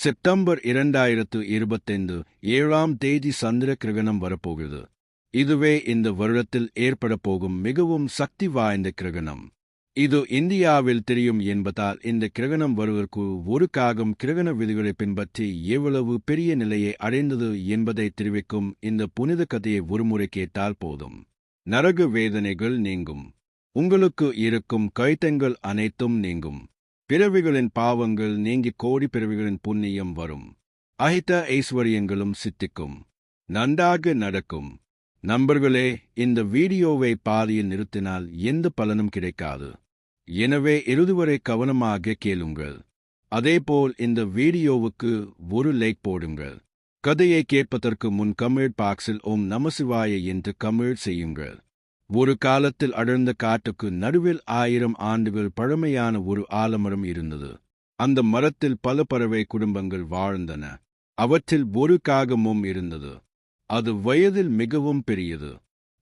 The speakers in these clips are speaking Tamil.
செப்டம்பர் 2025 7ஆம் தேதி சந்திர கிரகணம் வரப்போகிறது. இதுவே இந்த வருடத்தில் ஏற்படப் போகும் மிகவும் சக்தி வாய்ந்த கிரகணம். இது இந்தியாவில் தெரியும் என்பதால் இந்த கிரகணம் வருவதற்கு ஒரு காகம் கிரகண விதிகளை பின்பற்றி எவ்வளவு பெரிய நிலையை அடைந்தது என்பதை தெரிவிக்கும் இந்த புனித கதையை ஒருமுறை கேட்டால் போதும். நரக வேதனைகள் நீங்கும். உங்களுக்கு இருக்கும் கைத்தங்கள் அனைத்தும் நீங்கும். பிறவிகளின் பாவங்கள் நீங்கி கோடி பிறவிகளின் புண்ணியம் வரும். அகித ஐஸ்வர்யங்களும் சித்திக்கும். நன்றாக நடக்கும். நண்பர்களே, இந்த வீடியோவை பாதியில் நிறுத்தினால் எந்த பலனும் கிடைக்காது. எனவே இறுதிவரை கவனமாக கேளுங்கள். அதேபோல் இந்த வீடியோவுக்கு ஒரு லைக் போடுங்கள். கதையை கேட்பதற்கு முன் கமெண்ட் பாக்ஸில் ஓம் நமசிவாய என்று கமெண்ட் செய்யுங்கள். ஒரு காலத்தில் அடர்ந்த காட்டுக்கு நடுவில் 1000 ஆண்டுகள் பழமையான ஒரு ஆலமரம் இருந்தது. அந்த மரத்தில் பல பறவை குடும்பங்கள் வாழ்ந்தன. அவற்றில் ஒரு காகமும் இருந்தது. அது வயதில் மிகவும் பெரியது.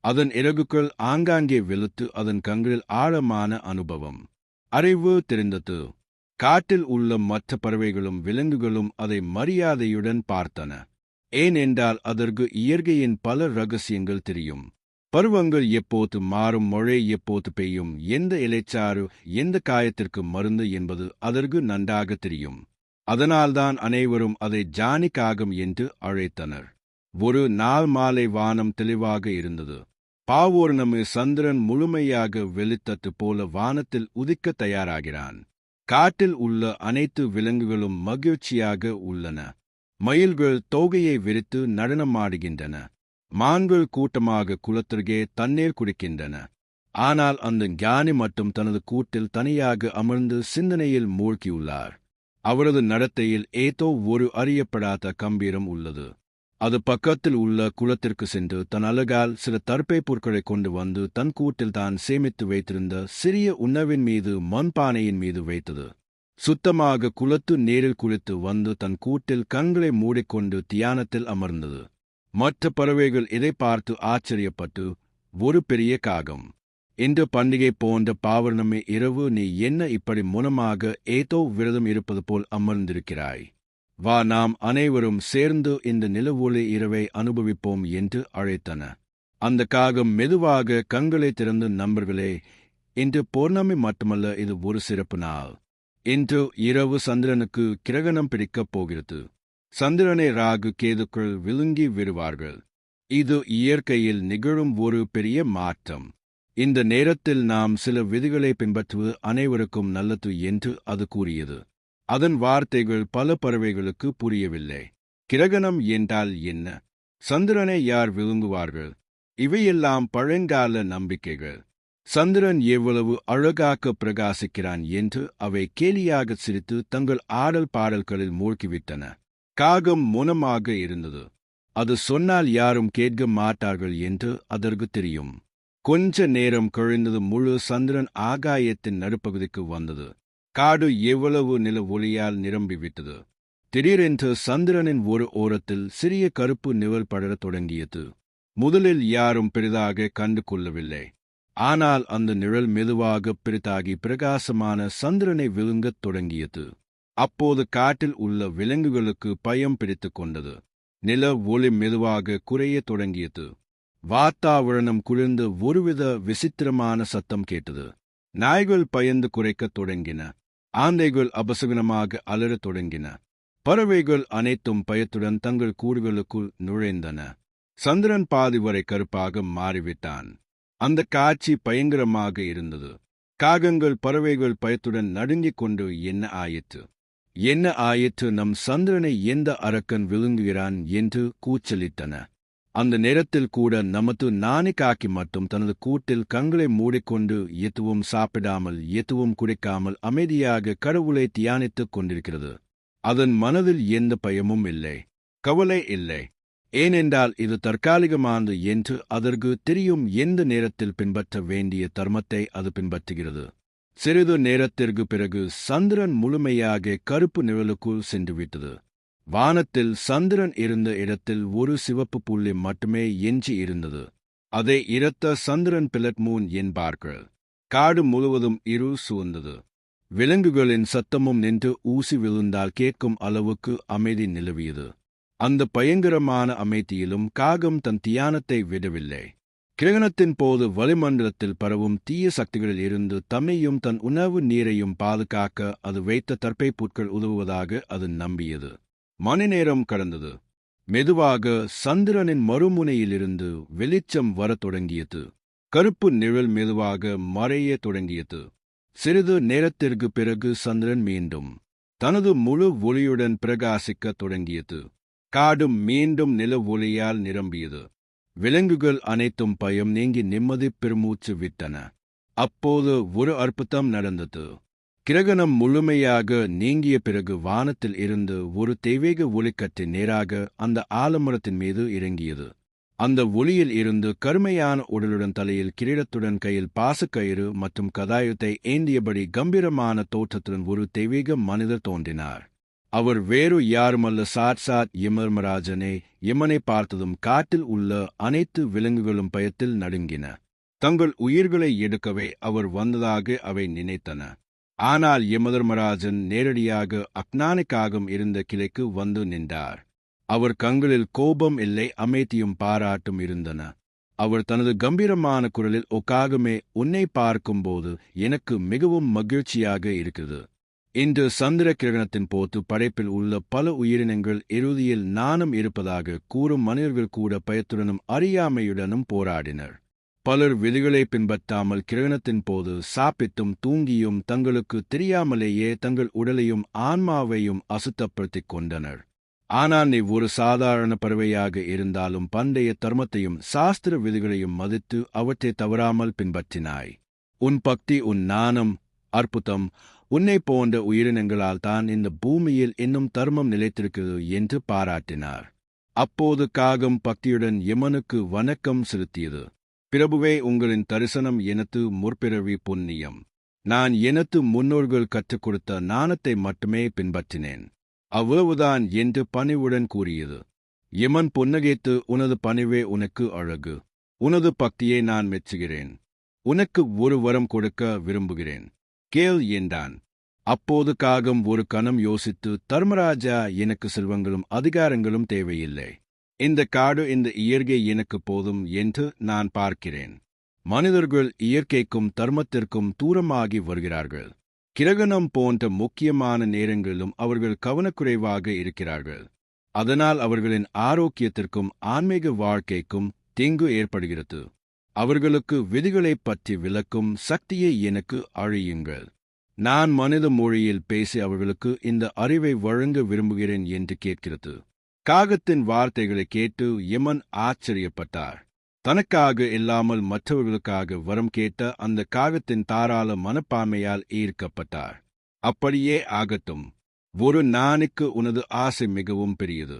அதன் இறகுகள் ஆங்காங்கே வெளுத்து அதன் கண்களில் ஆழமான அனுபவம், அறிவு தெரிந்தது. காட்டில் உள்ள மற்ற பறவைகளும் விலங்குகளும் அதை மரியாதையுடன் பார்த்தன. ஏனென்றால் அதற்கு இயற்கையின் பல ரகசியங்கள் தெரியும். பருவங்கள் எப்போது மாறும், மழை எப்போது பெய்யும், எந்த இலைச்சாறு எந்த காயத்திற்கு மருந்து என்பது அதற்கு நன்றாக தெரியும். அதனால்தான் அனைவரும் அதை ஜானி காகம் என்று அழைத்தனர். ஒரு நாள் மாலை வானம் தெளிவாக இருந்தது. பாவோர்ணமி சந்திரன் முழுமையாக வெளித்தது போல வானத்தில் உதிக்க தயாராகிறான். காட்டில் உள்ள அனைத்து விலங்குகளும் மகிழ்ச்சியாக உள்ளன. மயில்கள் தோகையை விரித்து நடனமாடுகின்றன. மான்கள் கூட்டமாக குளத்திற்கே தண்ணீர் குடிக்கின்றன. ஆனால் அந்த ஞானி மட்டும் தனது கூட்டில் தனியாக அமர்ந்து சிந்தனையில் மூழ்கியுள்ளார். அவரது நடத்தையில் ஏதோ ஒரு அறியப்படாத கம்பீரம் உள்ளது. அது பக்கத்தில் உள்ள குளத்திற்கு சென்று தன் அழகால் சில தர்பை பொருட்களை கொண்டு வந்து தன் கூட்டில் தான் சேமித்து வைத்திருந்த சிறிய உணவின் மீது மண்பானையின் மீது வைத்தது. சுத்தமாக குளத்து நீரில் குளித்து வந்து தன் கூட்டில் கண்களை மூடிக்கொண்டு தியானத்தில் அமர்ந்தது. மற்ற பறவைகள் இதை பார்த்து ஆச்சரியப்பட்டு, ஒரு பெரிய காகம், இன்று பண்டிகை போன்ற பௌர்ணமி இரவு நீ என்ன இப்படி மௌனமாக ஏதோ விரதம் இருப்பது போல் அமர்ந்திருக்கிறாய்? வா, நாம் அனைவரும் சேர்ந்து இந்த நிலவொளி இரவை அனுபவிப்போம் என்று அழைத்தன. அந்த காகம் மெதுவாக கண்களை திறந்து, நண்பர்களே, இன்று பௌர்ணமி மட்டுமல்ல, இது ஒரு சிறப்பு நாள். இன்று இரவு சந்திரனுக்கு கிரகணம் பிடிக்கப் போகிறது. சந்திரனை ராகு கேதுக்கள் விழுங்கி விடுவார்கள். இது இயற்கையில் நிகழும் ஒரு பெரிய மாற்றம். இந்த நேரத்தில் நாம் சில விதிகளை பின்பற்றுவது அனைவருக்கும் நல்லது என்று அது கூறியது. அதன் வார்த்தைகள் பல பறவைகளுக்கு புரியவில்லை. கிரகணம் என்றால் என்ன? சந்திரனை யார் விழுங்குவார்கள்? இவையெல்லாம் பழங்கால நம்பிக்கைகள். சந்திரன் எவ்வளவு அழகாக பிரகாசிக்கிறான் என்று அவை கேலியாக சிரித்து தங்கள் ஆடல் பாடல்களில் மூழ்கிவிட்டன. காகம் மௌனமாக இருந்தது. அது சொன்னால் யாரும் கேட்க மாட்டார்கள் என்று அதற்கு தெரியும். கொஞ்ச நேரம் கழிந்தது. முழு சந்திரன் ஆகாயத்தின் நடுப்பகுதிக்கு வந்தது. காடு எவ்வளவு நில ஒளியால் நிரம்பிவிட்டது. திடீரென்று சந்திரனின் ஒரு ஓரத்தில் சிறிய கருப்பு நிழல் படரத் தொடங்கியது. முதலில் யாரும் பெரிதாக கண்டு கொள்ளவில்லை. ஆனால் அந்த நிழல் மெதுவாக பெரிதாகி பிரகாசமான சந்திரனை விழுங்கத் தொடங்கியது. அப்போது காட்டில் உள்ள விலங்குகளுக்கு பயம் பிடித்துக் கொண்டது. நில ஒளி மெதுவாக குறையத் தொடங்கியது. வாத்தாவரணம் குளிர்ந்து ஒருவித விசித்திரமான சத்தம் கேட்டது. நாய்கள் பயந்து குறைக்கத் தொடங்கின. ஆந்தைகள் அபசகுனமாக அலறத் தொடங்கின. பறவைகள் அனைத்தும் பயத்துடன் தங்கள் கூடுகளுக்குள் நுழைந்தன. சந்திரன் பாதி வரை கருப்பாக மாறிவிட்டான். அந்த காட்சி பயங்கரமாக இருந்தது. காகங்கள் பறவைகள் பயத்துடன் நடுங்கிக் கொண்டு என்ன ஆயிற்று, என்ன ஆயிற்று, நம் சந்திரனை எந்த அரக்கன் விழுங்குகிறான் என்று கூச்சலிட்டன. அந்த நேரத்தில் கூட நமது நாணி காக்கி மட்டும் தனது கூட்டில் கண்களை மூடிக்கொண்டு எதுவும் சாப்பிடாமல் எதுவும் குடிக்காமல் அமைதியாக கடவுளை தியானித்துக் கொண்டிருக்கிறது. அதன் மனதில் எந்த பயமும் இல்லை, கவலை இல்லை. ஏனென்றால் இது தற்காலிகமானது என்று அதற்கு தெரியும். எந்த நேரத்தில் பின்பற்ற வேண்டிய தர்மத்தை அது பின்பற்றுகிறது. சிறிது நேரத்திற்கு பிறகு சந்திரன் முழுமையாக கருப்பு நிழலுக்குள் சென்றுவிட்டது. வானத்தில் சந்திரன் இருந்த இடத்தில் ஒரு சிவப்பு புள்ளி மட்டுமே எஞ்சி இருந்தது. அதை இரத்த சந்திரன் பிளட் மூன் என்பார்கள். காடு முழுவதும் இருள் சூழ்ந்தது. விலங்குகளின் சத்தமும் நின்று ஊசி விழுந்தால் கேட்கும் அளவுக்கு அமைதி நிலவியது. அந்த பயங்கரமான அமைதியிலும் காகம் தன் தியானத்தை விடவில்லை. கிரகணத்தின் போது வளிமண்டலத்தில் பரவும் தீய சக்திகளில் இருந்து தம்மையும் தன் உணவு நீரையும் பாதுகாக்க அது வைத்த தர்ப்பை புட்கள் உதவுவதாக அது நம்பியது. மணி நேரம் கடந்தது. மெதுவாக சந்திரனின் மறுமுனையிலிருந்து வெளிச்சம் வரத் தொடங்கியது. கருப்பு நிழல் மெதுவாக மறைய தொடங்கியது. சிறிது நேரத்திற்கு பிறகு சந்திரன் மீண்டும் தனது முழு ஒளியுடன் பிரகாசிக்கத் தொடங்கியது. காடும் மீண்டும் நில ஒளியால் நிரம்பியது. விலங்குகள் அனைத்தும் பயம் நீங்கி நிம்மதி பெருமூச்சு விட்டன. அப்போது ஒரு அற்புதம் நடந்தது. கிரகணம் முழுமையாக நீங்கிய பிறகு வானத்தில் இருந்து ஒரு தெய்வீக ஒளிக்கற்றை நேராக அந்த ஆலமரத்தின் மீது இறங்கியது. அந்த ஒளியில் இருந்து கருமையான உடலுடன் தலையில் கிரீடத்துடன் கையில் பாசக்கயிறு மற்றும் கதாயுத்தை ஏந்தியபடி கம்பீரமான தோற்றத்துடன் ஒரு தெய்வீக மனிதர் தோன்றினார். அவர் வேறு யாருமல்ல, சாட்சாத் யமதர்மராஜனே. யமனை பார்த்ததும் காட்டில் உள்ள அனைத்து விலங்குகளும் பயத்தில் நடுங்கின. தங்கள் உயிர்களை எடுக்கவே அவர் வந்ததாக அவை நினைத்தன. ஆனால் யமதர்மராஜன் நேரடியாக அக்ஞானிக்காகம் இருந்த கிளைக்கு வந்து நின்றார். அவர் கண்களில் கோபம் இல்லை, அமைதியும் பாராட்டும் இருந்தன. அவர் தனது கம்பீரமான குரலில், "ஓ காகமே, உன்னை பார்க்கும்போது எனக்கு மிகவும் மகிழ்ச்சியாக இருக்கிறது. இன்று சந்திர கிரகணத்தின் போது படைப்பில் உள்ள பல உயிரினங்கள் இறுதியில் நாணம் இருப்பதாக கூறும் மனிதர்கள் கூட பயத்துடனும் அறியாமையுடனும் போராடினர். பலர் விதிகளை பின்பற்றாமல் கிரகணத்தின் போது சாப்பிட்டும் தூங்கியும் தங்களுக்கு தெரியாமலேயே தங்கள் உடலையும் ஆன்மாவையும் அசுத்தப்படுத்திக் கொண்டனர். ஆனால் நீ ஒரு சாதாரண பறவையாக இருந்தாலும் பண்டைய தர்மத்தையும் சாஸ்திர விதிகளையும் மதித்து அவற்றை தவறாமல் பின்பற்றினாய். உன் பக்தி, உன் நாணம் அற்புதம். உன்னை போன்ற உயிரினங்களால் தான் இந்த பூமியில் இன்னும் தர்மம் நிலைத்திருக்கிறது" என்று பாராட்டினார். அப்போது காகம் பக்தியுடன் யமனுக்கு வணக்கம் செலுத்தியது. "பிரபுவே, உங்களின் தரிசனம் எனது முற்பிறவி புண்ணியம். நான் எனது முன்னோர்கள் கற்றுக் கொடுத்த நாணத்தை மட்டுமே பின்பற்றினேன். அவ்வளவுதான்" என்று பணிவுடன் கூறியது. யமன் புன்னகைத்து, "உனது பணிவே உனக்கு அழகு. உனது பக்தியை நான் மெச்சுகிறேன். உனக்கு ஒரு வரம் கொடுக்க விரும்புகிறேன். கேள்" என்றான். அப்போது காகம் ஒரு கணம் யோசித்து, "தர்மராஜா, எனக்கு செல்வங்களும் அதிகாரங்களும் தேவையில்லை. இந்த காடு, இந்த இயற்கை எனக்கு போதும் என்று நான் பார்க்கிறேன். மனிதர்கள் இயற்கைக்கும் தர்மத்திற்கும் தூரமாகி வருகிறார்கள். கிரகணம் போன்ற முக்கியமான நேரங்களிலும் அவர்கள் கவனக்குறைவாக இருக்கிறார்கள். அதனால் அவர்களின் ஆரோக்கியத்திற்கும் ஆன்மீக வாழ்க்கைக்கும் தீங்கு ஏற்படுகிறது. அவர்களுக்கு விதிகளைப் பற்றி விளக்கும் சக்தியை எனக்கு அழியுங்கள். நான் மனித மொழியில் பேசி அவர்களுக்கு இந்த அறிவை வழங்க விரும்புகிறேன்" என்று கேட்கிறது. காகத்தின் வார்த்தைகளை கேட்டு யமன் ஆச்சரியப்பட்டார். தனக்காக இல்லாமல் மற்றவர்களுக்காக வரம் கேட்ட அந்த காகத்தின் தாராள மனப்பான்மையால் ஈர்க்கப்பட்டார். "அப்படியே ஆகட்டும். ஒரு நாளைக்கு உனது ஆசை மிகவும் பெரியது.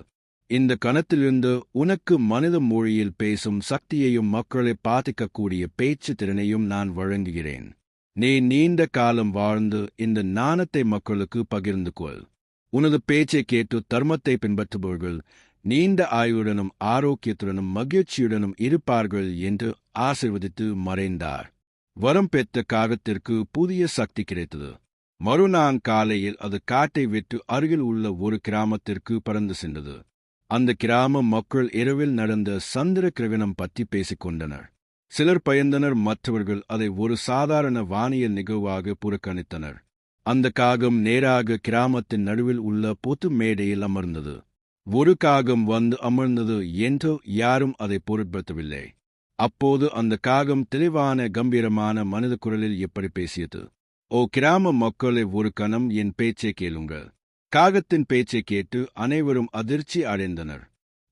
இந்த கணத்திலிருந்து உனக்கு மனித மொழியில் பேசும் சக்தியையும் மக்களை பாதிக்கக்கூடிய பேச்சு திறனையும் நான் வழங்குகிறேன். நீ நீண்ட காலம் வாழ்ந்து இந்த நாணத்தை மக்களுக்கு பகிர்ந்து கொள். உனது பேச்சை கேட்டு தர்மத்தை பின்பற்றுபவர்கள் நீண்ட ஆயுளுடனும் ஆரோக்கியத்துடனும் மகிழ்ச்சியுடனும் இருப்பார்கள்" என்று ஆசீர்வதித்து மறைந்தார். வரம் பெற்ற காகத்திற்கு புதிய சக்தி கிடைத்தது. மறுநாள் காலையில் அது காட்டை விட்டு அருகில் உள்ள ஒரு கிராமத்திற்கு பறந்து சென்றது. அந்த கிராம மக்கள் இரவில் நடந்த சந்திர கிரகணம் பற்றி பேசிக் கொண்டனர். சிலர் பயந்தனர், மற்றவர்கள் அதை ஒரு சாதாரண வானியல் நிகழ்வாக புறக்கணித்தனர். அந்த காகம் நேராக கிராமத்தின் நடுவில் உள்ள பொது மேடையில் அமர்ந்தது. ஒரு காகம் வந்து அமர்ந்தது என்று யாரும் அதை பொருட்படுத்தவில்லை. அப்போது அந்த காகம் தெளிவான கம்பீரமான மனித குரலில் எப்படி பேசியது: "ஓ கிராம மக்களே, ஒரு கணம் என் பேச்சை கேளுங்கள்." காகத்தின் பேச்சை கேட்டு அனைவரும் அதிர்ச்சி அடைந்தனர்.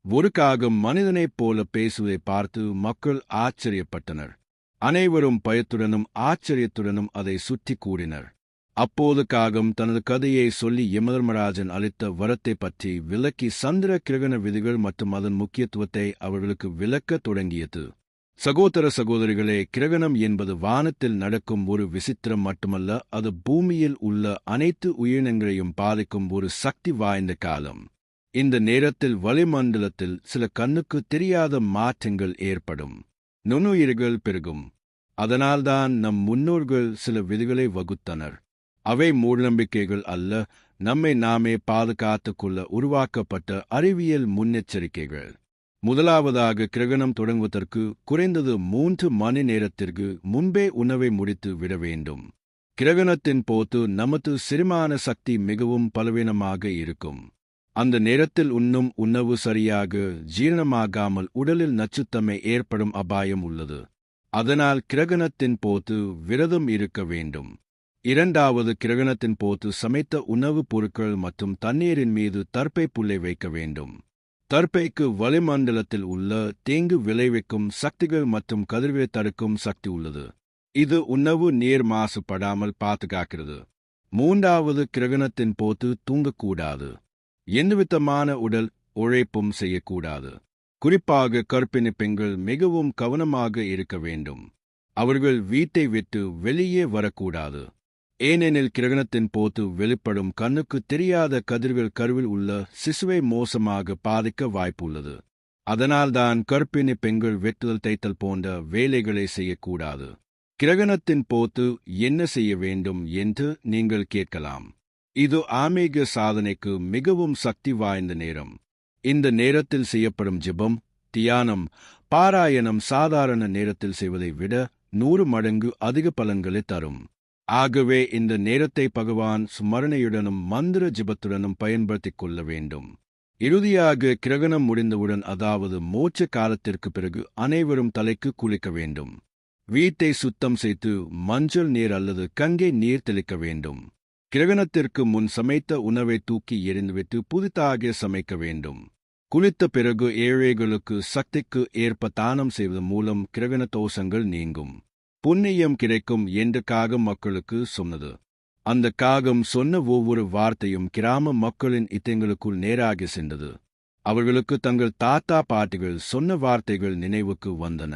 ஒரு காகம் மனிதனைப் போல பேசுவதை பார்த்து மக்கள் ஆச்சரியப்பட்டனர். அனைவரும் பயத்துடனும் ஆச்சரியத்துடனும் அதை சுற்றி கூடினர். அப்போது காகம் தனது கதையை சொல்லி யமதர்மராஜன் அளித்த வரத்தை பற்றி விளக்கி சந்திர கிரகண விதிகள் மற்றும் அதன் முக்கியத்துவத்தை அவர்களுக்கு விளக்கத் தொடங்கியது. சகோதர சகோதரிகளே, கிரகணம் என்பது வானத்தில் நடக்கும் ஒரு விசித்திரம் மட்டுமல்ல, அது பூமியில் உள்ள அனைத்து உயிரினங்களையும் பாதிக்கும் ஒரு சக்தி வாய்ந்த காலம். இந்த நேரத்தில் வளிமண்டலத்தில் சில கண்ணுக்கு தெரியாத மாற்றங்கள் ஏற்படும். நுண்ணுயிர்கள் பெருகும். அதனால்தான் நம் முன்னோர்கள் சில விதிகளை வகுத்தனர். அவை மூடநம்பிக்கைகள் அல்ல, நம்மை நாமே பாதுகாத்துக் கொள்ள உருவாக்கப்பட்ட அறிவியல் முன்னெச்சரிக்கைகள். முதலாவதாக, கிரகணம் தொடங்குவதற்கு குறைந்தது 3 மணி நேரத்திற்கு முன்பே உணவை முடித்து விட வேண்டும். கிரகணத்தின் போது நமது செரிமான சக்தி மிகவும் பலவீனமாக இருக்கும். அந்த நேரத்தில் உண்ணும் உணவு சரியாக ஜீரணமாகாமல் உடலில் நச்சுத்தன்மை ஏற்படும் அபாயம் உள்ளது. அதனால் கிரகணத்தின் போது விரதம் இருக்க வேண்டும். இரண்டாவது, கிரகணத்தின் போது சமைத்த உணவுப் பொருட்கள் மற்றும் தண்ணீரின் மீது தர்ப்பை புல்லை வைக்க வேண்டும். தர்ப்பைக்கு வளிமண்டலத்தில் உள்ள தீங்கு விளைவிக்கும் சக்திகள் மற்றும் கதிர்வீச்சை தடுக்கும் சக்தி உள்ளது. இது உணவு நீர் மாசுபடாமல் பாதுகாக்கிறது. மூன்றாவது, கிரகணத்தின் போது தூங்கக்கூடாது. எந்தவிதமான உடல் உழைப்பும் செய்யக்கூடாது. குறிப்பாக கர்ப்பிணி பெண்கள் மிகவும் கவனமாக இருக்க வேண்டும். அவர்கள் வீட்டை விட்டு வெளியே வரக்கூடாது. ஏனெனில் கிரகணத்தின் போது வெளிப்படும் கண்ணுக்கு தெரியாத கதிர்கள் கருவில் உள்ள சிசுவை மோசமாக பாதிக்க வாய்ப்புள்ளது. அதனால்தான் கர்ப்பிணி பெண்கள் வெட்டுதல் தைத்தல் போன்ற வேலைகளை செய்யக்கூடாது. கிரகணத்தின் போது என்ன செய்ய வேண்டும் என்று நீங்கள் கேட்கலாம். இது ஆன்மீக சாதனைக்கு மிகவும் சக்தி வாய்ந்த நேரம். இந்த நேரத்தில் செய்யப்படும் ஜெபம், தியானம், பாராயணம் சாதாரண நேரத்தில் செய்வதை விட 100 மடங்கு அதிக பலன்களை தரும். ஆகவே இந்த நேரத்தை பகவான் ஸ்மரணையுடனும் மந்திர ஜெபத்துடனும் பயன்படுத்திக் கொள்ள வேண்டும். இறுதியாக, கிரகணம் முடிந்தவுடன், அதாவது மோட்ச காலத்திற்கு பிறகு அனைவரும் தலைக்கு குளிக்க வேண்டும். வீட்டை சுத்தம் செய்து மஞ்சள் நீர் அல்லது கங்கை நீர் தெளிக்க வேண்டும். கிரகணத்திற்கு முன் சமைத்த உணவை தூக்கி எறிந்துவிட்டு புதிதாக சமைக்க வேண்டும். குளித்த பிறகு ஏழைகளுக்கு சக்திக்கு ஏற்ப தானம் செய்வதன் மூலம் கிரகண தோஷங்கள் நீங்கும். புண்ணியம் கிடைக்கும் என்று காகம் மக்களுக்கு சொன்னது. அந்த காகம் சொன்ன ஒவ்வொரு வார்த்தையும் கிராம மக்களின் இதயங்களுக்குள் நேராக சென்றது. அவர்களுக்கு தங்கள் தாத்தா பாட்டிகள் சொன்ன வார்த்தைகள் நினைவுக்கு வந்தன.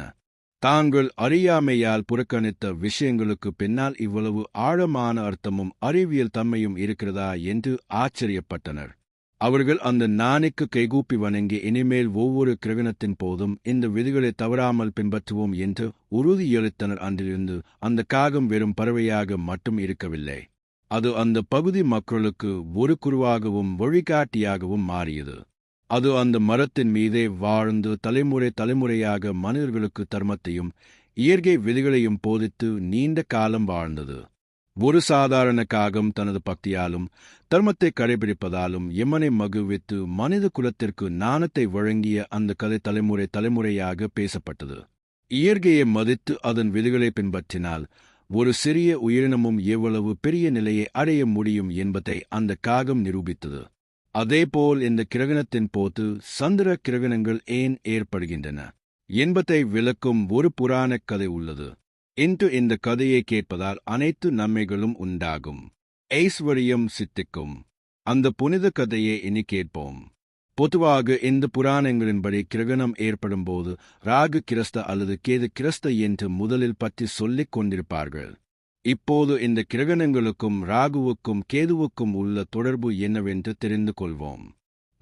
தாங்கள் அறியாமையால் புறக்கணித்த விஷயங்களுக்கு பின்னால் இவ்வளவு ஆழமான அர்த்தமும் அறிவியல் தன்மையும் இருக்கிறதா என்று ஆச்சரியப்பட்டனர். அவர்கள் அந்த நாணிக்கு கைகூப்பி வணங்கி, இனிமேல் ஒவ்வொரு கிரகணத்தின் போதும் இந்த விதிகளை தவறாமல் பின்பற்றுவோம் என்று உறுதியளித்தனர். அன்றிலிருந்து அந்த காகம் வெறும் பறவையாக மட்டும் இருக்கவில்லை. அது அந்த பகுதி மக்களுக்கு ஒரு குருவாகவும் வழிகாட்டியாகவும் மாறியது. அது அந்த மரத்தின் மீதே வாழ்ந்து தலைமுறையாக மனிதர்களுக்கு தர்மத்தையும் இயற்கை விதிகளையும் போதித்து நீண்ட காலம் வாழ்ந்தது. ஒரு சாதாரண காகம் தனது பக்தியாலும் தர்மத்தை கடைபிடிப்பதாலும் யமனை மகிழ்வித்து மனித குலத்திற்கு ஞானத்தை வழங்கிய அந்த கதை தலைமுறையாக பேசப்பட்டது. இயற்கையை மதித்து அதன் விதிகளை பின்பற்றினால் ஒரு சிறிய உயிரினமும் எவ்வளவு பெரிய நிலையை அடைய முடியும் என்பதை அந்த காகம் நிரூபித்தது. அதேபோல் இந்த கிரகணத்தின் போது சந்திர கிரகணங்கள் ஏன் ஏற்படுகின்றன என்பதை விளக்கும் ஒரு புராணக் கதை உள்ளது. இன்று இந்த கதையை கேட்பதால் அனைத்து நன்மைகளும் உண்டாகும், ஐஸ்வர்யம் சித்திக்கும். அந்த புனித கதையை இனி கேட்போம். பொதுவாக இந்த புராணங்களின்படி கிரகணம் ஏற்படும் போது ராகு கிரஸ்த அல்லது கேது கிரஸ்த என்று முதலில் பற்றி சொல்லிக் கொண்டிருப்பார்கள். இப்போது இந்த கிரகணங்களுக்கும் ராகுவுக்கும் கேதுவுக்கும் உள்ள தொடர்பு என்னவென்று தெரிந்து கொள்வோம்.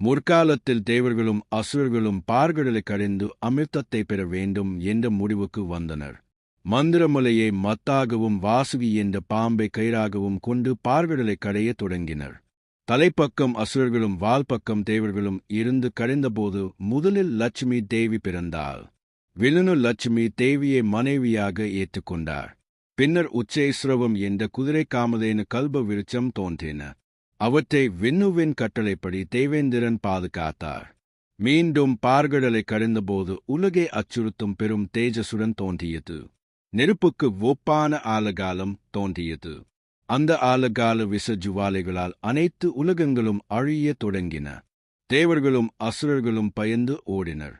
முற்காலத்தில் தேவர்களும் அசுரர்களும் பார்கடலை கடைந்து அமிர்தத்தை பெற வேண்டும் என்ற முடிவுக்கு வந்தனர். மந்திரமலையை மத்தாகவும் வாசுகி என்ற பாம்பை கயிறாகவும் கொண்டு பார்கடலை கடைய தொடங்கினர். தலைப்பக்கம் அசுரர்களும் வால்பக்கம் தேவர்களும் இருந்து கடைந்தபோது முதலில் லட்சுமி தேவி பிறந்தாள். வில்லுனு லட்சுமி தேவியை மனைவியாக ஏற்றுக்கொண்டார். பின்னர் உச்சைஸ்ரவம் என்ற குதிரை காமதேனு கல்ப விருட்சம் தோன்றின. அவற்றை விண்ணுவின் கட்டளைப்படி தேவேந்திரன் பாதுகாத்தார். மீண்டும் பார்கடலை கடைந்தபோது உலகை அச்சுறுத்தும் பெரும் தேஜசுடன் தோன்றியது. நெருப்புக்கு ஒப்பான ஆலகாலம் தோன்றியது. அந்த ஆலகால விச ஜுவாலைகளால் அனைத்து உலகங்களும் அழியத் தொடங்கின. தேவர்களும் அசுரர்களும் பயந்து ஓடினர்.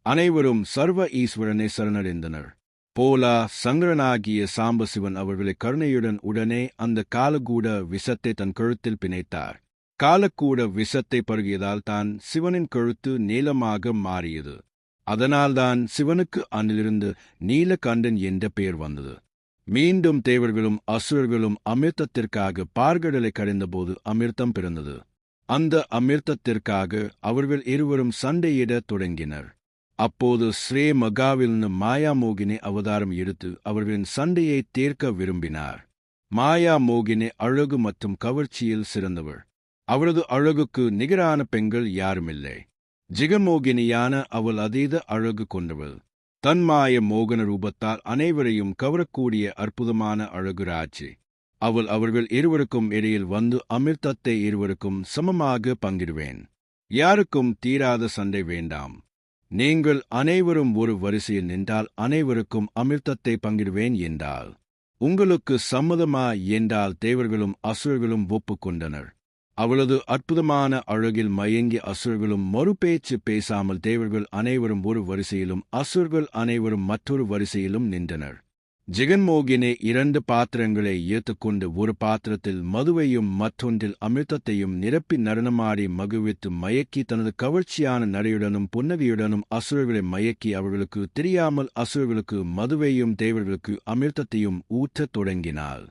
அனைவரும் சர்வ ஈஸ்வரனை சரணடைந்தனர். போலா சங்கரனாகிய சாம்பசிவன் அவர்களை கருணையுடன் உடனே அந்த காலக்கூட விஷத்தை தன் கழுத்தில் பிணைத்தார். காலக்கூட விஷத்தை பருகியதால் தான் சிவனின் கழுத்து நீளமாக மாறியது. அதனால்தான் சிவனுக்கு அன்றிலிருந்து நீலகண்டன் என்ற பெயர் வந்தது. மீண்டும் தேவர்களும் அசுரர்களும் அமிர்தத்திற்காக பார்கடலை கடைந்தபோது அமிர்தம் பிறந்தது. அந்த அமிர்தத்திற்காக அவர்கள் இருவரும் சண்டையிடத் தொடங்கினர். அப்போது ஸ்ரீ மகாவில்னு மாயாமோகினி அவதாரம் எடுத்து அவர்களின் சண்டையை தீர்க்க விரும்பினார். மாயா மோகினி அழகு மற்றும் கவர்ச்சியில் சிறந்தவள். அவளது அழகுக்கு நிகரான பெண்கள் யாருமில்லை. ஜிகமோகினியான அவள் அதீத அழகு கொண்டவள். தன்மாய மோகன ரூபத்தால் அனைவரையும் கவரக்கூடிய அற்புதமான அழகு ராட்சி. அவர்கள் இருவருக்கும் இடையில் வந்து அமிர்தத்தை இருவருக்கும் சமமாக பங்கிடுவேன். யாருக்கும் தீராத சண்டை வேண்டாம். நீங்கள் அனைவரும் ஒரு வரிசையில் நின்றால் அனைவருக்கும் அமிர்தத்தை பங்கிடுவேன் என்றால் உங்களுக்கு சம்மதமா என்றால் தேவர்களும் அசுரர்களும் ஒப்புக்கொண்டனர். அவளது அற்புதமான அழகில் மயங்கிய அசுரர்களும் மறுபேச்சு பேசாமல் தேவர்கள் அனைவரும் ஒரு வரிசையிலும் அசுரர்கள் அனைவரும் மற்றொரு வரிசையிலும் நின்றனர். ஜெகன்மோகினி 2 பாத்திரங்களை ஏற்றுக்கொண்டு ஒரு பாத்திரத்தில் மதுவையும் மற்றொன்றில் அமிர்தத்தையும் நிரப்பி நடனமாடி மகிழ்வித்து மயக்கி தனது கவர்ச்சியான நடையுடனும் புன்னகையுடனும் அசுரர்களை மயக்கி அவர்களுக்கு தெரியாமல் அசுரர்களுக்கு மதுவையும் தேவர்களுக்கு அமிர்தத்தையும் ஊற்றத் தொடங்கினாள்.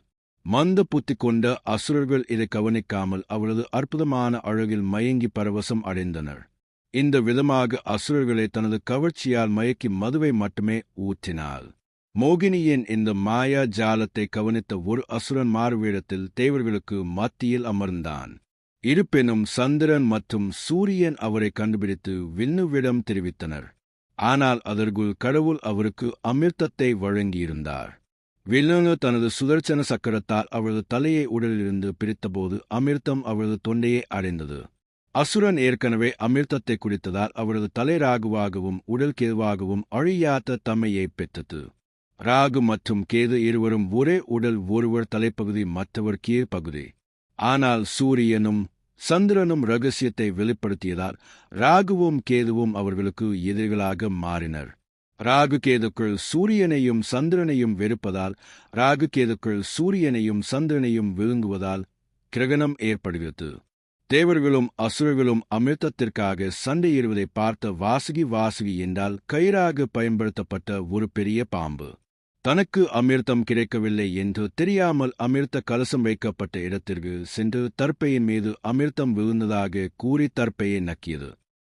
மந்த புத்தி கொண்ட அசுரர்கள் இதை கவனிக்காமல் அவளது அற்புதமான அழகில் மயங்கி பரவசம் அடைந்தனர். இந்த விதமாக அசுரர்களை தனது கவர்ச்சியால் மயக்கி மதுவை மட்டுமே ஊற்றினாள். மோகினியின் இந்த மாயா ஜாலத்தை கவனித்த ஒரு அசுரன் மாறுவேடத்தில் தேவர்களுக்கு மத்தியில் அமர்ந்தான். இருப்பினும் சந்திரன் மற்றும் சூரியன் அவரை கண்டுபிடித்து விண்ணுவிடம் தெரிவித்தனர். ஆனால் அதற்குள் கடவுள் அவருக்கு அமிர்தத்தை வழங்கியிருந்தார். வில்லனு தனது சுதர்சன சக்கரத்தால் அவரது தலையை உடலிலிருந்து பிரித்தபோது அமிர்தம் அவரது தொண்டையை அடைந்தது. அசுரன் ஏற்கனவே அமிர்தத்தை குடித்ததால் அவரது தலை ராகுவாகவும் உடல் கேதுவாகவும் அழியாத தம்மையை பெற்றது. ராகு மற்றும் கேது இருவரும் ஒரே உடல், ஒருவர் தலைப்பகுதி மற்றவர் கீழ்ப்பகுதி. ஆனால் சூரியனும் சந்திரனும் இரகசியத்தை வெளிப்படுத்தியதால் ராகுவும் கேதுவும் அவர்களுக்கு எதிரிகளாக மாறினர். ராகு கேதுக்கள் சூரியனையும் சந்திரனையும் வெறுப்பதால் ராகு கேதுக்கள் சூரியனையும் சந்திரனையும் விழுங்குவதால் கிரகணம் ஏற்படுகிறது. தேவர்களும் அசுரர்களும் அமிர்தத்திற்காக சண்டையிடுவதை பார்த்த வாசுகி என்றால் கயிறாக பயன்படுத்தப்பட்ட ஒரு பெரிய பாம்பு தனக்கு அமிர்தம் கிடைக்கவில்லை என்று தெரியாமல் அமிர்த கலசம் வைக்கப்பட்ட இடத்திற்கு சென்று தர்ப்பையின் மீது அமிர்தம் விழுந்ததாக கூறி தர்ப்பையை நக்கியது.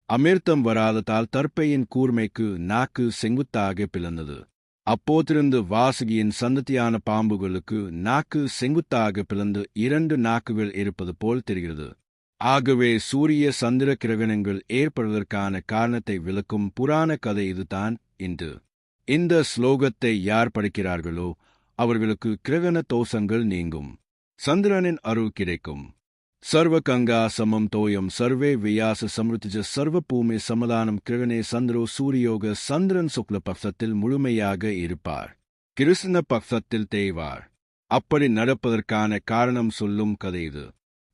அமிர்தம் வராததால் தர்ப்பையின் கூர்மைக்கு நாக்கு செங்குத்தாக பிளந்தது. அப்போதிருந்து வாசுகியின் சந்ததியான பாம்புகளுக்கு நாக்கு செங்குத்தாக பிளந்து 2 நாக்குகள் இருப்பது போல் தெரிகிறது. ஆகவே சூரிய சந்திர கிரகணங்கள் ஏற்படுவதற்கான காரணத்தை விளக்கும் புராண கதை இதுதான். இந்த ஸ்லோகத்தை யார் படிக்கிறார்களோ அவர்களுக்கு கிரகண தோஷங்கள் நீங்கும், சந்திரனின் அருள் கிடைக்கும். சர்வ கங்கா சமம் தோயம் சர்வே வியாச சம்ருத்திஜ சர்வ பூமி சமதானம் கிரகணே சந்திரோ சூரியோக. சந்திரன் சுக்ல பக்ஷத்தில் முழுமையாக இருப்பார், கிருஷ்ண பக்ஷத்தில் தேய்வார். அப்படி நடப்பதற்கான காரணம் சொல்லும் கதை இது.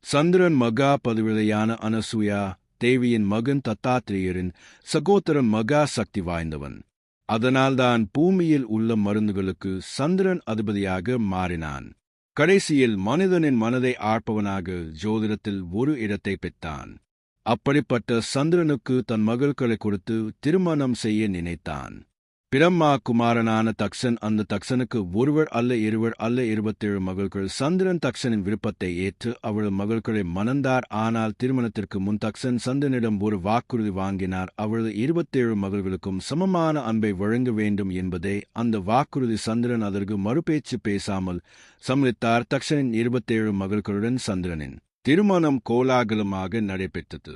சந்திரன் மகா பதவியான அனசூயா தேவியின் மகன் தத்தாத்திரேயரின் சகோதரன் மகா சக்தி வாய்ந்தவன். அதனால்தான் பூமியில் உள்ள மருந்துகளுக்கு சந்திரன் அதிபதியாக மாறினான். கடைசியில் மனிதனின் மனதை ஆழ்ப்பவனாக ஜோதிடத்தில் ஒரு இடத்தை பெற்றான். அப்படிப்பட்ட சந்திரனுக்கு தன் மகள்களை கொடுத்து திருமணம் செய்ய நினைத்தான். பிரம்மா குமாரனான தக்ஷன், அந்த தக்ஷனுக்கு ஒருவர் அல்ல இருவர் அல்ல 27 மகள்கள். சந்திரன் தக்ஷனின் விருப்பத்தை ஏற்று அவள் மகள்களை மணந்தார். ஆனால் திருமணத்திற்கு முன் தக்ஷன் சந்திரனிடம் ஒரு வாக்குறுதி வாங்கினார். அவளது 27 மகள்களுக்கும் சமமான அன்பை வழங்க வேண்டும் என்பதே அந்த வாக்குறுதி. சந்திரன் அதற்கு மறுபேச்சு பேசாமல் சம்மதித்தார். தக்ஷனின் 27 மகள்களுடன் சந்திரனின் திருமணம் கோலாகலமாக நடைபெற்றது.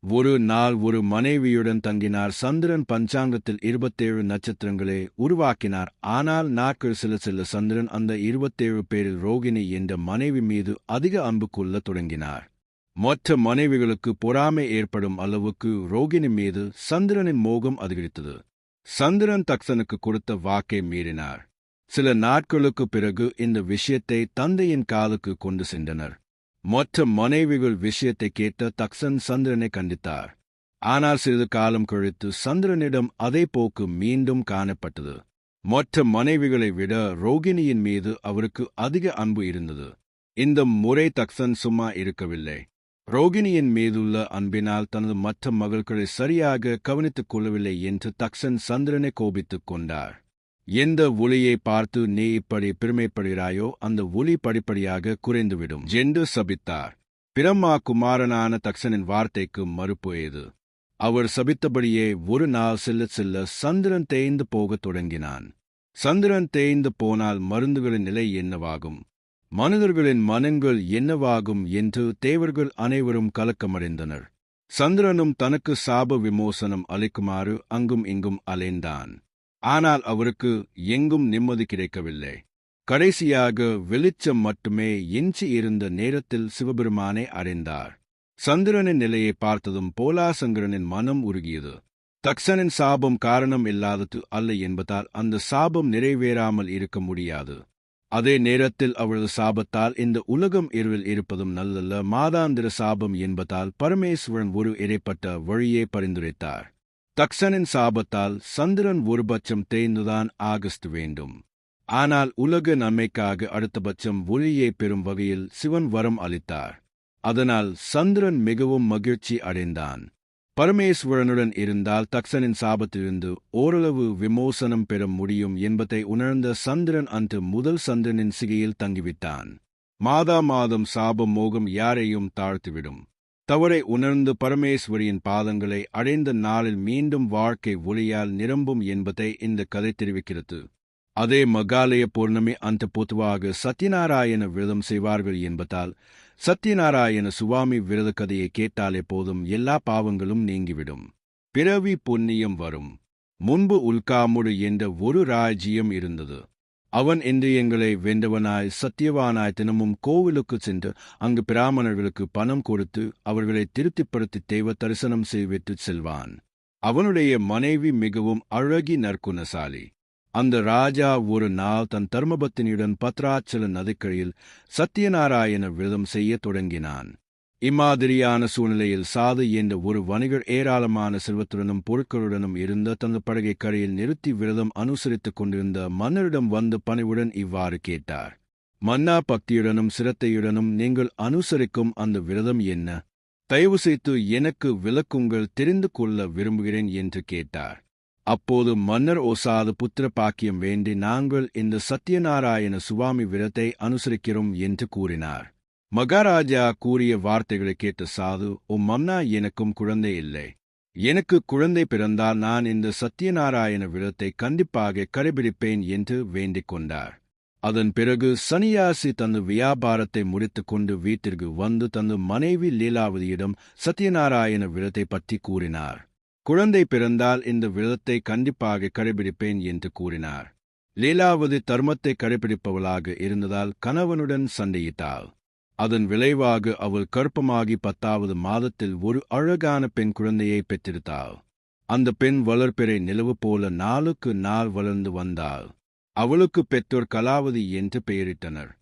ஒரு நாள் ஒரு மனைவியுடன் தங்கினார். சந்திரன் பஞ்சாங்கத்தில் 27 நட்சத்திரங்களை உருவாக்கினார். ஆனால் நாட்கள் சில சந்திரன் அந்த 27 பேரில் ரோகிணி என்ற மனைவி மீது அதிக அன்பு கொள்ளத் தொடங்கினார். மற்ற மனைவிகளுக்கு பொறாமை ஏற்படும் அளவுக்கு ரோகிணி மீது சந்திரனின் மோகம் அதிகரித்தது. சந்திரன் தக்ஷனுக்கு கொடுத்த வாக்கை மீறினார். சில நாட்களுக்கு பிறகு இந்த விஷயத்தை தந்தையின் காதுக்கு கொண்டு சென்றனர். மற்ற மனைவிகள் விஷயத்தை கேட்ட தக்ஷன் சந்திரனை கண்டித்தார். ஆனால் சிறிது காலம் கழித்து சந்திரனிடம் அதே போக்கு மீண்டும் காணப்பட்டது. மற்ற மனைவிகளை விட ரோகிணியின் மீது அவருக்கு அதிக அன்பு இருந்தது. இந்த முறை தக்ஷன் சும்மா இருக்கவில்லை. ரோகிணியின் மீதுள்ள அன்பினால் தனது மற்ற மகள்களை சரியாக கவனித்துக் கொள்ளவில்லை என்று தக்ஷன் சந்திரனை கோபித்துக் கொண்டார். எந்த ஒளியை பார்த்து நீ இப்படி பெருமைப்படுகிறாயோ அந்த ஒளி படிப்படியாக குறைந்துவிடும் என்று சபித்தார். பிரம்மா குமாரனான தக்ஷனின் வார்த்தைக்கு மறுப்பு ஏது? அவர் சபித்தபடியே ஒரு நாள் செல்ல சந்திரன் தேய்ந்து போகத் தொடங்கினான். சந்திரன் தேய்ந்து போனால் மருந்துகளின் நிலை என்னவாகும்? மனிதர்களின் மனங்கள் என்னவாகும் என்று தேவர்கள் அனைவரும் கலக்கமடைந்தனர். சந்திரனும் தனக்கு சாப விமோசனம் அளிக்குமாறு அங்கும் இங்கும் அலைந்தான். ஆனால் அவருக்கு எங்கும் நிம்மதி கிடைக்கவில்லை. கடைசியாக வெளிச்சம் மட்டுமே எஞ்சி இருந்த நேரத்தில் சிவபெருமானை அடைந்தார். சந்திரனின் நிலையை பார்த்ததும் போலாசங்கரனின் மனம் உருகியது. தக்சனின் சாபம் காரணம் இல்லாதது அல்ல என்பதால் அந்த சாபம் நிறைவேறாமல் இருக்க முடியாது. அதே நேரத்தில் அவரது சாபத்தால் இந்த உலகம் இருளில் இருப்பதும் நல்லல்ல. மாதாந்திர சாபம் என்பதால் பரமேஸ்வரன் ஒரு இடைப்பட்ட வழியை பரிந்துரைத்தார். தக்சனின் சாபத்தால் சந்திரன் ஒருபட்சம் தேய்ந்துதான் ஆகஸ்ட் வேண்டும். ஆனால் உலக நன்மைக்காக அடுத்தபட்சம் ஒளியை பெறும் வகையில் சிவன் வரம் அளித்தார். அதனால் சந்திரன் மிகவும் மகிழ்ச்சி அடைந்தான். பரமேஸ்வரனுடன் இருந்தால் தக்சனின் சாபத்திலிருந்து ஓரளவு விமோசனம் பெற முடியும் என்பதை உணர்ந்த சந்திரன் அன்று முதல் சந்திரனின் சிகையில் தங்கிவிட்டான். மாதம் சாபம் மோகம் யாரையும் தாழ்த்திவிடும். தவறை உணர்ந்து பரமேஸ்வரியின் பாதங்களை அடைந்த நாளில் மீண்டும் வாழ்க்கை ஒளியால் நிரம்பும் என்பதை இந்த கதை தெரிவிக்கிறது. அதே மகாலய பௌர்ணமி அன்று பொதுவாக சத்யநாராயண விரதம் செய்வார்கள் என்பதால் சத்யநாராயண சுவாமி விரத கதையை கேட்டாலே போதும் எல்லா பாவங்களும் நீங்கிவிடும். பிறவி புண்ணியம் வரும். முன்பு உல்காமுடு என்ற ஒரு ராஜ்யம் இருந்தது. அவன் இந்திரியங்களை வென்றவனாய் சத்தியவானாய் தினமும் கோவிலுக்கு சென்று அங்கு பிராமணர்களுக்கு பணம் கொடுத்து அவர்களை திருப்திப்படுத்தி தெய்வ தரிசனம் செய்வித்து செல்வான். அவனுடைய மனைவி மிகவும் அழகி நற்குணசாலி. அந்த ராஜா ஒரு நாள் தன் தர்மபத்தினியுடன் பத்ராச்சல நதிக்கரையில் சத்யநாராயண விரதம் செய்ய தொடங்கினான். இம்மாதிரியான சூழ்நிலையில் சாது என்ற ஒரு வணிகர் ஏராளமான செல்வத்துடனும் பொருட்களுடனும் இருந்த தனது படகை கரையில் நிறுத்தி விரதம் அனுசரித்துக் கொண்டிருந்த மன்னரிடம் வந்து பணிவுடன் இவ்வாறு கேட்டார். மன்னா, பக்தியுடனும் சிரத்தையுடனும் நீங்கள் அனுசரிக்கும் அந்த விரதம் என்ன? தயவு செய்து எனக்கு விளக்குங்கள், தெரிந்து கொள்ள விரும்புகிறேன் என்று கேட்டார். அப்போது மன்னர் ஓசாது புத்திர பாக்கியம் வேண்டி நாங்கள் இந்த சத்யநாராயண சுவாமி விரத்தை அனுசரிக்கிறோம் என்று கூறினார். மகாராஜா கூறிய வார்த்தைகளை கேட்ட சாது, ஓ மன்னா, எனக்கும் குழந்தை இல்லை. எனக்கு குழந்தை பிறந்தால் நான் இந்த சத்யநாராயண விரத்தை கண்டிப்பாக கடைபிடிப்பேன் என்று வேண்டிக் கொண்டார். அதன் பிறகு சன்னியாசி தனது வியாபாரத்தை முடித்துக் கொண்டு வீட்டிற்கு வந்து தனது மனைவி லீலாவதியிடம் சத்யநாராயண விரத்தை பற்றி கூறினார். குழந்தை பிறந்தால் இந்த விரதத்தை கண்டிப்பாக கடைபிடிப்பேன் என்று கூறினார். லீலாவதி தர்மத்தை கடைபிடிப்பவளாக இருந்ததால் கணவனுடன் சண்டையிட்டாள். அதன் விளைவாக அவள் கர்ப்பமாகி 10வது மாதத்தில் ஒரு அழகான பெண் குழந்தையை பெற்றெடுத்தாள். அந்த பெண் வளர்பிறை நிலவு போல நாளுக்கு நாள் வளர்ந்து வந்தாள். அவளுக்கு பெற்றோர் கலாவதி என்று பெயரிட்டனர்.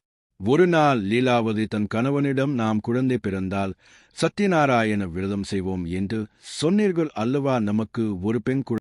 ஒரு நாள் லீலாவதி தன் கணவனிடம், நாம் குழந்தை பிறந்தால் சத்யநாராயண விரதம் செய்வோம் என்று சொன்னீர்கள் அல்லவா, நமக்கு ஒரு பெண்